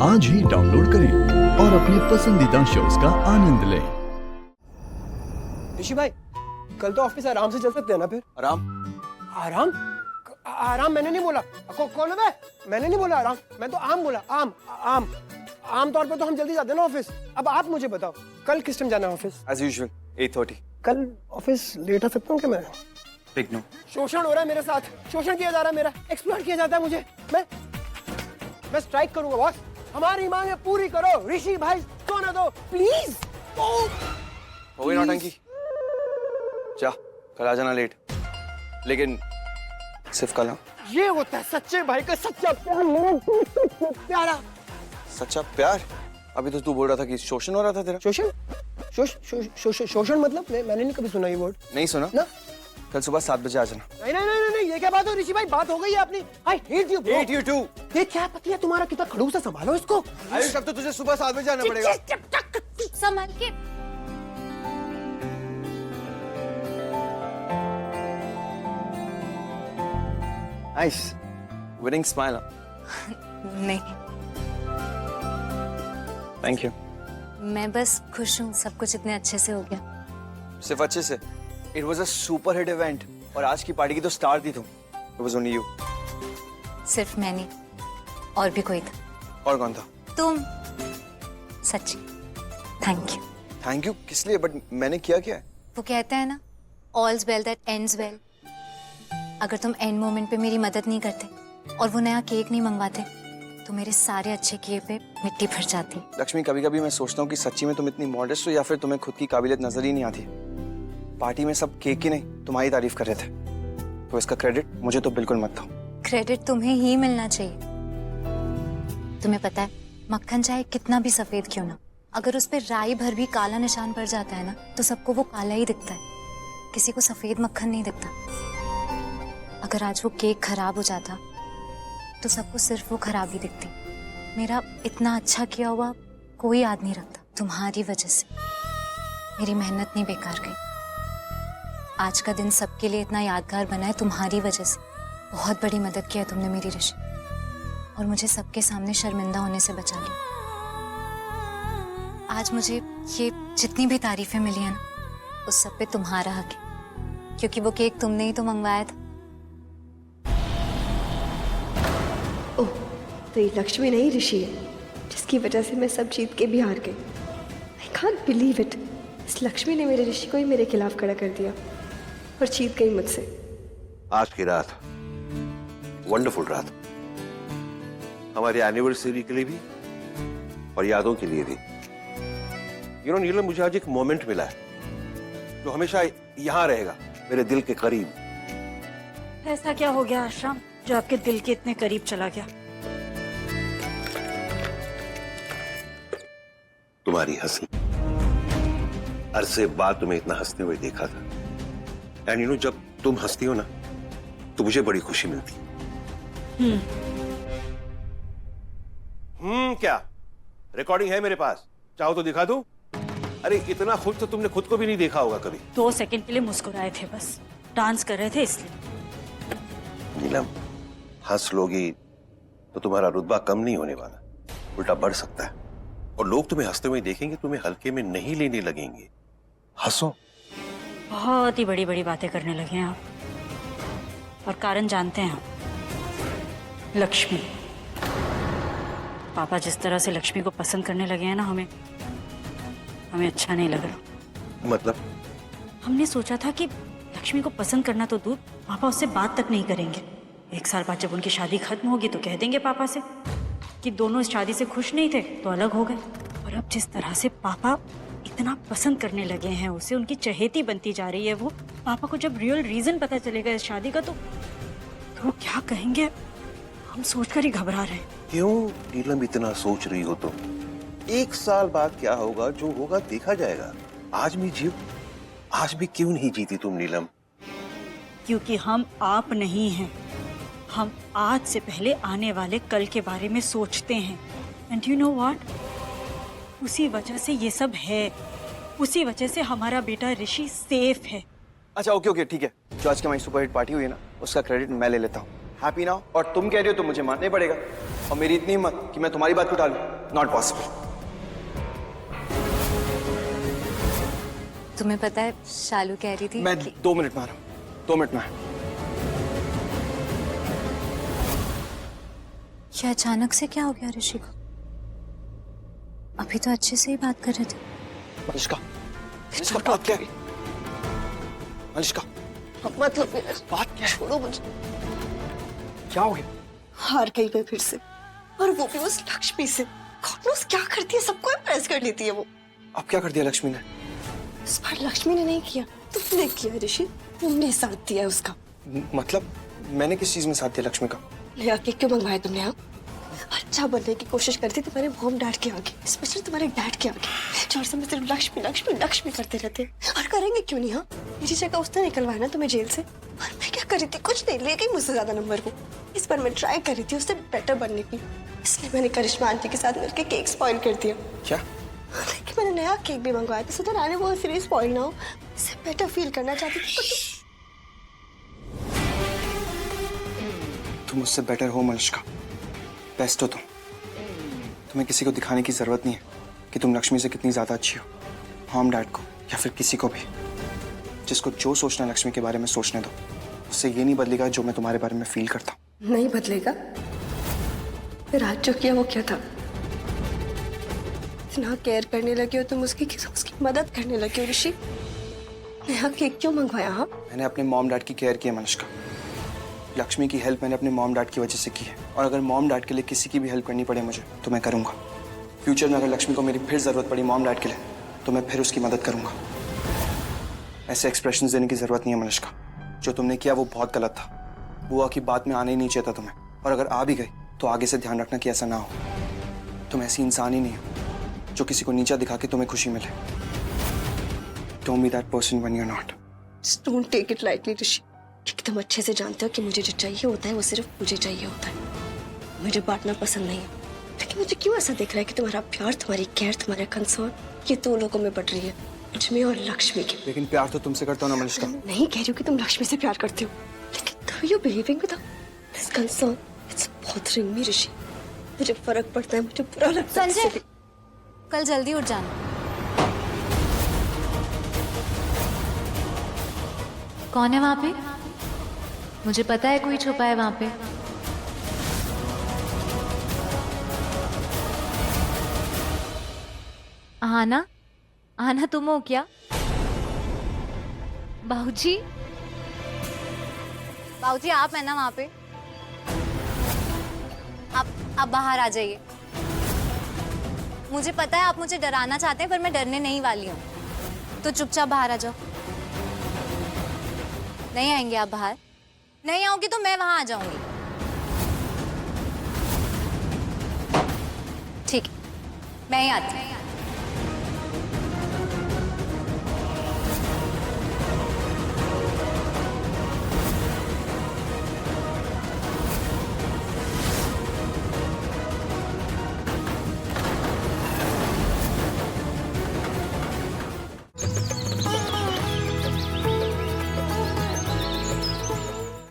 आज ही डाउनलोड करें और अपने पसंदीदा शोज का आनंद लें। ऋषि भाई, कल तो ऑफिस आराम से चल सकते हैं ना फिर? आराम आराम मैंने नहीं बोला। कौन है? मैंने नहीं बोला आराम, मैं तो आम बोला। आम तौर पे तो हम जल्दी जाते हैं ना ऑफिस। अब आप मुझे बताओ, कल किस टाइम जाना है ऑफिस? As usual, 8:30. कल ऑफिस लेट आ सकता हूँ क्या मैं? Big no. शोषण हो रहा है मेरे साथ, शोषण किया जा रहा है मेरा, एक्सप्लॉइट किया जाता है मुझे। मैं स्ट्राइक करूंगा बॉस। हमारी मांगे पूरी करो ऋषि भाई, सोने दो प्लीज। हो गई नौटंकी। जा, कल आ जाना लेट, लेकिन सिर्फ कल। ये होता है सच्चे भाई का सच्चा प्यार, मेरा दोस्त प्यारा। सच्चा प्यार? अभी तो तू बोल रहा था कि शोषण हो रहा था तेरा। शोषण मतलब? मैंने नहीं कभी सुना ये वर्ड। नहीं सुना ना? कल सुबह 7 बजे आ जाना। नहीं, ये क्या बात है ऋषि भाई? बात हो गई है अपनी। I hate you bro. Hate you too. ये क्या पति है तुम्हारा, कितना खड़ूस है, संभालो इसको। आयुष, अब तो तुझे सुबह 7 बजे आना पड़ेगा। संभाल के। Nice. Winning smile. नहीं, Thank you. मैं बस खुश हूँ सब कुछ इतने अच्छे से हो गया। सिर्फ अच्छे से? It was a super hit event. और आज की पार्टी की तो स्टार थी तुम। It was only you. सिर्फ मैं नहीं, और भी कोई था। और कौन था? तुम। सच्ची थैंक यू। थैंक यू किस लिए? बट मैंने किया क्या है? वो कहते हैं ना, ऑल्स वेल दैट एंड्स वेल। अगर तुम एंड मोमेंट पे मेरी मदद नहीं करते और वो नया केक नहीं मंगवाते तो मेरे सारे अच्छे किए पे मिट्टी भर जाती। लक्ष्मी, कभी कभी मैं सोचता हूँ कि सच्ची में तुम इतनी मॉडेस्ट हो या फिर तुम्हें खुद की काबिलियत नजर ही नहीं आती। पार्टी में सब केक की नहीं तुम्हारी तारीफ कर रहे थे, तो इसका क्रेडिट मुझे तो बिल्कुल मत दो। क्रेडिट तुम्हें ही मिलना चाहिए। तुम्हें पता है, मक्खन चाहे कितना भी सफेद क्यों ना, अगर उस पर राई भर भी काला निशान पड़ जाता है ना, तो सबको वो काला ही दिखता है, किसी को सफेद मक्खन नहीं दिखता। अगर आज वो केक खराब हो जाता तो सबको सिर्फ वो खराब ही दिखती। मेरा इतना अच्छा किया हुआ कोई याद नहीं रखता। तुम्हारी वजह से मेरी मेहनत नहीं बेकार गई। आज का दिन सबके लिए इतना यादगार बना है तुम्हारी वजह से। बहुत बड़ी मदद की है तुमने मेरी ऋषि, और मुझे सबके सामने शर्मिंदा होने से बचा लिया। आज मुझे ये जितनी भी तारीफें मिली है ना, उस सब पे तुम्हारा हक है, क्योंकि वो केक तुमने ही तो मंगवाया था। ओह, तो ये लक्ष्मी नहीं ऋषि है जिसकी वजह से मैं सब जीत के भी हार गई। I can't believe it. इस लक्ष्मी ने मेरे ऋषि को ही मेरे खिलाफ खड़ा कर दिया और जीत गई मुझसे। आज की रात वंडरफुल रात, हमारी एनिवर्सरी के लिए भी और यादों के लिए भी। नीलम, मुझे आज एक मोमेंट मिला है जो हमेशा यहां रहेगा, मेरे दिल के करीब। ऐसा क्या हो गया आश्रम जो आपके दिल के इतने करीब चला गया? तुम्हारी हंसी। अरसे बाद तुम्हें इतना हंसते हुए देखा था। एंड जब तुम हंसती हो ना, तो मुझे बड़ी खुशी मिलती। क्या रिकॉर्डिंग है मेरे पास? चाहो तो दिखा दूं? अरे इतना खुश तो तुमने खुद को भी नहीं देखा होगा कभी। 2 सेकंड के लिए मुस्कुराए थे, बस डांस कर रहे थे इसलिए। नीलम, हंस लोगी तो तुम्हारा रुतबा कम नहीं होने वाला, उल्टा बढ़ सकता है। और लोग तुम्हें हंसते हुए देखेंगे, तुम्हें हल्के में नहीं लेने लगेंगे। हंसो। बहुत ही बड़ी बड़ी बातें करने लगे हैं आप, और कारण जानते हैं आप। लक्ष्मी। पापा जिस तरह से लक्ष्मी को पसंद करने लगे हैं ना, हमें अच्छा नहीं लग रहा। मतलब? हमने सोचा था कि लक्ष्मी को पसंद करना तो दूर, पापा उससे बात तक नहीं करेंगे। 1 साल बाद जब उनकी शादी खत्म होगी तो कह देंगे पापा से कि दोनों इस शादी से खुश नहीं थे तो अलग हो गए। और अब जिस तरह से पापा इतना पसंद करने लगे हैं उसे, उनकी चहेती बनती जा रही है वो, पापा को जब रियल रीजन पता चलेगा इस शादी का तो वो क्या कहेंगे, हम सोचकर ही घबरा रहे हैं। क्यों नीलम इतना सोच रही हो तुम? 1 साल बाद क्या होगा, जो होगा देखा जाएगा। आज भी जियो। आज भी क्यों नहीं जीती तुम नीलम? क्योंकि हम आप नहीं हैं, हम आज से पहले आने वाले कल के बारे में सोचते हैं। एंड यू नो व्हाट, उसी वजह से ये सब है, उसी वजह से हमारा बेटा ऋषि सेफ है। अच्छा ओके ठीक है, जो आज की हमारी सुपर हिट पार्टी हुई है ना, उसका क्रेडिट मैं ले लेता हूँ। Happy now? और तुम कह रही हो तो मुझे मानना ही पड़ेगा। और मेरी इतनी हिम्मत कि मैं तुम्हारी बात को टालूं, नॉट पॉसिबल। तुम्हें पता है शालू कह रही थी मैं कि 2 मिनट में आ रहा हूँ, 2 मिनट में। ये अचानक से क्या हो गया ऋषि को? अभी तो अच्छे से ही बात कर रहे थे। मलिष्का, मलिष्का बात क्या है? मलिष्का मतलब बात क्या है? छोड़ो मुझे। क्या हो गया? हार गई मैं फिर से, और वो भी उस लक्ष्मी से। God knows क्या करती है, सबको इम्प्रेस कर लेती है वो। अब क्या कर दिया लक्ष्मी ने? इस बार लक्ष्मी ने नहीं किया, तुमने किया ऋषि, तुमने साथ दिया उसका। मतलब मैंने किस चीज में साथ दिया लक्ष्मी का? ले आके क्यों मंगवाया तुमने? हाँ, अच्छा बनने की कोशिश करती तुम्हारे मॉम डैड के आगे, स्पेशली तुम्हारे डैड के आगे, जो हर समय सिर्फ लक्ष्मी लक्ष्मी लक्ष्मी करते रहते हैं। और करेंगे क्यों नहीं? हाँ, मेरी जगह उसने निकलवाया ना तुम्हें जेल से, और मैं क्या कर रही थी? कुछ नहीं, ले गई मुझसे ज्यादा नंबर को। इस बार मैं ट्राई कर रही थी उससे बेटर बनने की, इसलिए मैंने करिश्मा आंटी के साथ मिलकर केक स्पॉइल कर दिया। क्या? लेकिन मैंने नया केक भी मंगवाया था, सुधर आने वो सीरीज स्पॉइल ना हो, इससे बेटर फील करना चाहती थी। तुम मुझसे बेटर हो मलिष्का, बेस्ट हो तुम। तुम्हें किसी को दिखाने की जरूरत नहीं है कि तुम लक्ष्मी से कितनी ज्यादा अच्छी हो। मॉम डैड को या फिर किसी को भी, जिसको जो सोचना लक्ष्मी के बारे में सोचने दो। उससे ये नहीं बदलेगा जो मैं तुम्हारे बारे में फील करता हूँ। नहीं बदलेगा? फिर आज जो किया वो क्या था? इतना केयर करने लगे हो तुम उसकी कि उसकी मदद करने लगे हो ऋषि। नया केक क्यों मंगवाया? हाँ, मैंने अपने मॉम डैड की केयर की है मलिष्का। लक्ष्मी की हेल्प मैंने अपने मॉम डैड की वजह से की है, और अगर मॉम डैड के लिए किसी की भी हेल्प करनी पड़े मुझे तो मैं करूंगा। फ्यूचर में अगर लक्ष्मी को मेरी फिर जरूरत पड़ी मॉम डैड के लिए तो मैं फिर उसकी मदद करूंगा। ऐसे एक्सप्रेशंस देने की जरूरत नहीं है मलिष्का। जो तुमने किया वो बहुत गलत था। बुआ की बात में आने ही नहीं चाहिए था तुम्हें, और अगर आ भी गई तो आगे से ध्यान रखना कि ऐसा ना हो। तुम ऐसी इंसान ही नहीं हो जो किसी को नीचा दिखा के तुम्हें खुशी मिले। Don't be that person when you're not. Just don't take it lightly ऋषि, क्योंकि तुम अच्छे से जानते हो कि मुझे जो चाहिए होता है वो सिर्फ मुझे चाहिए होता है। मुझे बांटना पसंद नहीं है, लेकिन मुझे क्यों ऐसा दिख रहा है कि तुम्हारा प्यार, तुम्हारी केयर, तुम्हारा कंसर्न ये 2 लोगों में बढ़ रही है, मुझ में और लक्ष्मी के। लेकिन प्यार तो तुमसे करता हूँ ना मलिष्का। नहीं कह रही हूँ कि तुम लक्ष्मी से प्यार करते हो, लेकिन do you believing without this concern? It's bothering me ऋषि। मुझे फर्क पड़ता है, मुझे बुरा लगता है। संजय, कल जल्दी उठ जाना। कौन है वहां पे? मुझे पता है कोई छुपा है वहां पे। आना, आना तुम हो क्या? बाबूजी, बाबूजी आप है ना वहां पे? आप बाहर आ जाइए। मुझे पता है आप मुझे डराना चाहते हैं, पर मैं डरने नहीं वाली हूँ, तो चुपचाप बाहर आ जाओ। नहीं आएंगे आप बाहर? नहीं आओगी तो मैं वहां आ जाऊंगी। ठीक है, मैं ही आती हूँ।